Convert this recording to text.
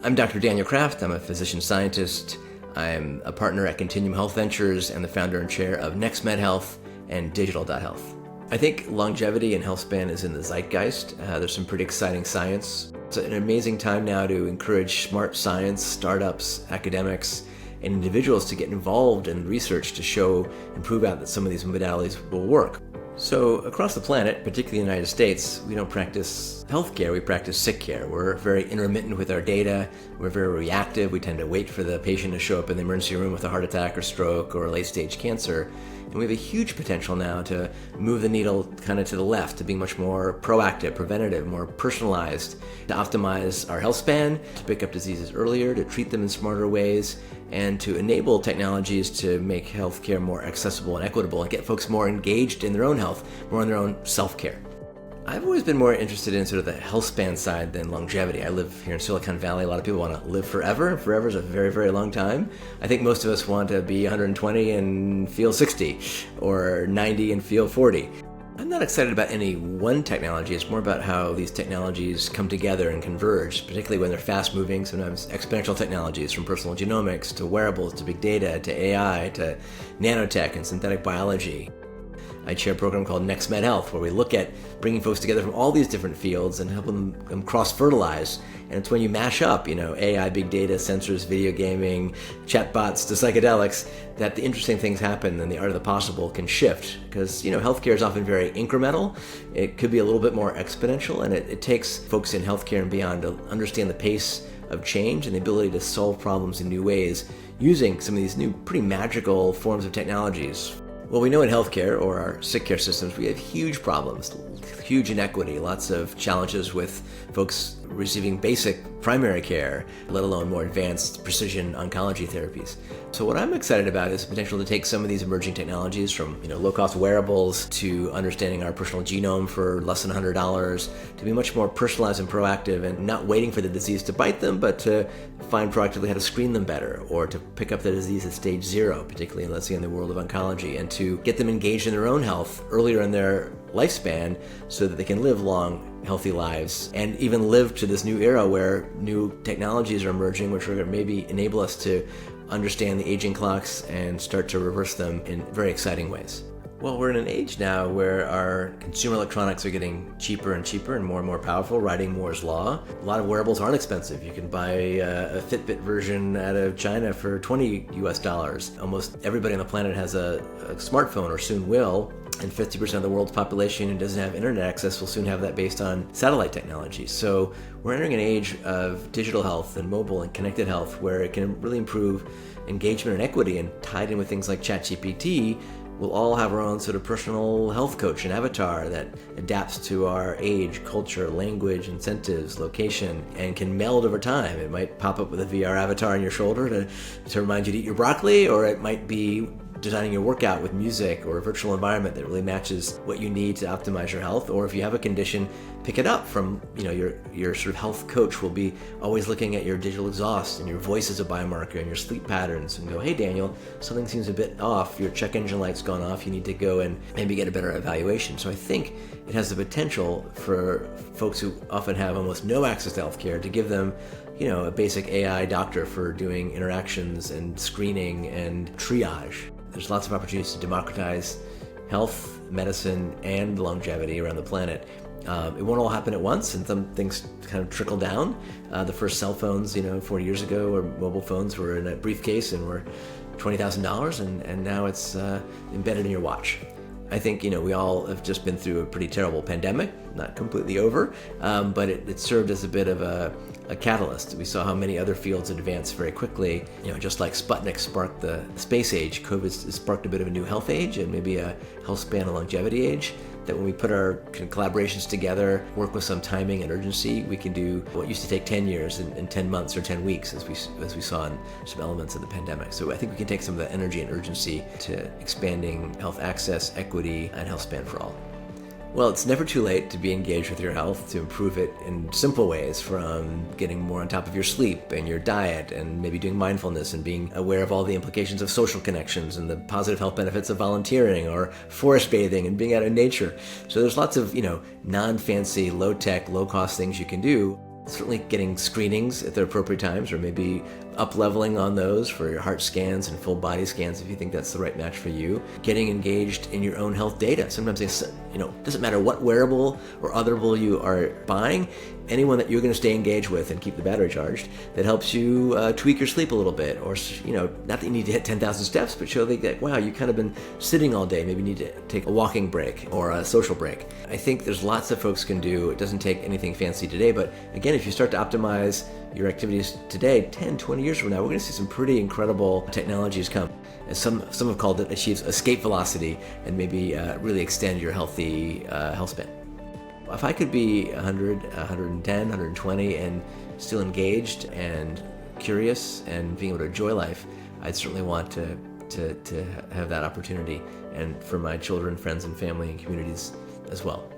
I'm Dr. Daniel Kraft. I'm a physician scientist. I'm a partner at Continuum Health Ventures and the founder and chair of NextMed Health and Digital.Health. I think longevity and health span is in the zeitgeist. There's some pretty exciting science. It's an amazing time now to encourage smart science, startups, academics, and individuals to get involved in research to show and prove out that some of these modalities will work. So across the planet, particularly in the United States, we don't practice healthcare, we practice sick care. We're very intermittent with our data, we're very reactive, we tend to wait for the patient to show up in the emergency room with a heart attack or stroke or late-stage cancer. And we have a huge potential now to move the needle kind of to the left, to being much more proactive, preventative, more personalized, to optimize our health span, to pick up diseases earlier, to treat them in smarter ways, and to enable technologies to make healthcare more accessible and equitable and get folks more engaged in their own health, more in their own self-care. I've always been more interested in sort of the health span side than longevity. I live here in Silicon Valley. A lot of people want to live forever, and forever is a very, very long time. I think most of us want to be 120 and feel 60, or 90 and feel 40. I'm not excited about any one technology. It's more about how these technologies come together and converge, particularly when they're fast-moving, sometimes exponential technologies, from personal genomics to wearables to big data to AI to nanotech and synthetic biology. I chair a program called NextMed Health, where we look at bringing folks together from all these different fields and helping them cross-fertilize. And it's when you mash up, AI, big data, sensors, video gaming, chatbots to psychedelics, that the interesting things happen and the art of the possible can shift. Because, healthcare is often very incremental. It could be a little bit more exponential, and it takes folks in healthcare and beyond to understand the pace of change and the ability to solve problems in new ways using some of these new, pretty magical forms of technologies. Well, we know in healthcare, or our sick care systems, we have huge problems, huge inequity, lots of challenges with folks receiving basic primary care, let alone more advanced precision oncology therapies. So what I'm excited about is the potential to take some of these emerging technologies from low-cost wearables to understanding our personal genome for less than $100 to be much more personalized and proactive and not waiting for the disease to bite them, but to find proactively how to screen them better or to pick up the disease at stage 0, particularly, let's say, in the world of oncology, and to get them engaged in their own health earlier in their lifespan so that they can live long, healthy lives and even live to this new era where new technologies are emerging, which are going to maybe enable us to understand the aging clocks and start to reverse them in very exciting ways. Well, we're in an age now where our consumer electronics are getting cheaper and cheaper and more powerful, riding Moore's Law. A lot of wearables aren't expensive. You can buy a Fitbit version out of China for $20 US. Almost everybody on the planet has a smartphone or soon will. And 50% of the world's population who doesn't have internet access will soon have that based on satellite technology. So we're entering an age of digital health and mobile and connected health where it can really improve engagement and equity, and tied in with things like ChatGPT, we'll all have our own sort of personal health coach and avatar that adapts to our age, culture, language, incentives, location, and can meld over time. It might pop up with a VR avatar on your shoulder to remind you to eat your broccoli, or it might be designing your workout with music or a virtual environment that really matches what you need to optimize your health. Or if you have a condition, pick it up from your sort of health coach will be always looking at your digital exhaust and your voice as a biomarker and your sleep patterns and go, hey Daniel, something seems a bit off, your check engine light's gone off, you need to go and maybe get a better evaluation. So I think it has the potential for folks who often have almost no access to healthcare to give them a basic AI doctor for doing interactions and screening and triage. There's lots of opportunities to democratize health, medicine, and longevity around the planet. It won't all happen at once, and some things kind of trickle down. The first cell phones, 40 years ago, or mobile phones were in a briefcase and were $20,000, and now it's embedded in your watch. I think, we all have just been through a pretty terrible pandemic, not completely over, but it served as a bit of a catalyst. We saw how many other fields advanced very quickly. Just like Sputnik sparked the space age, COVID sparked a bit of a new health age and maybe a health span and longevity age. That when we put our collaborations together, work with some timing and urgency, we can do what used to take 10 years in 10 months or 10 weeks, as we saw in some elements of the pandemic. So I think we can take some of that energy and urgency to expanding health access, equity, and health span for all. Well, it's never too late to be engaged with your health, to improve it in simple ways, from getting more on top of your sleep and your diet and maybe doing mindfulness and being aware of all the implications of social connections and the positive health benefits of volunteering or forest bathing and being out in nature. So there's lots of, non-fancy, low-tech, low-cost things you can do. Certainly getting screenings at the appropriate times, or maybe up-leveling on those for your heart scans and full body scans if you think that's the right match for you. Getting engaged in your own health data. Sometimes it doesn't matter what wearable or otherable you are buying, anyone that you're going to stay engaged with and keep the battery charged that helps you tweak your sleep a little bit, or not that you need to hit 10,000 steps, but show that wow, you've kind of been sitting all day, maybe you need to take a walking break or a social break. I think there's lots that folks can do. It doesn't take anything fancy today, but again, if you start to optimize your activities today, 10, 20 years from now, we're going to see some pretty incredible technologies come. As some have called it, achieves escape velocity and maybe really extend your healthy health span. If I could be 100, 110, 120 and still engaged and curious and being able to enjoy life, I'd certainly want to have that opportunity, and for my children, friends, and family and communities as well.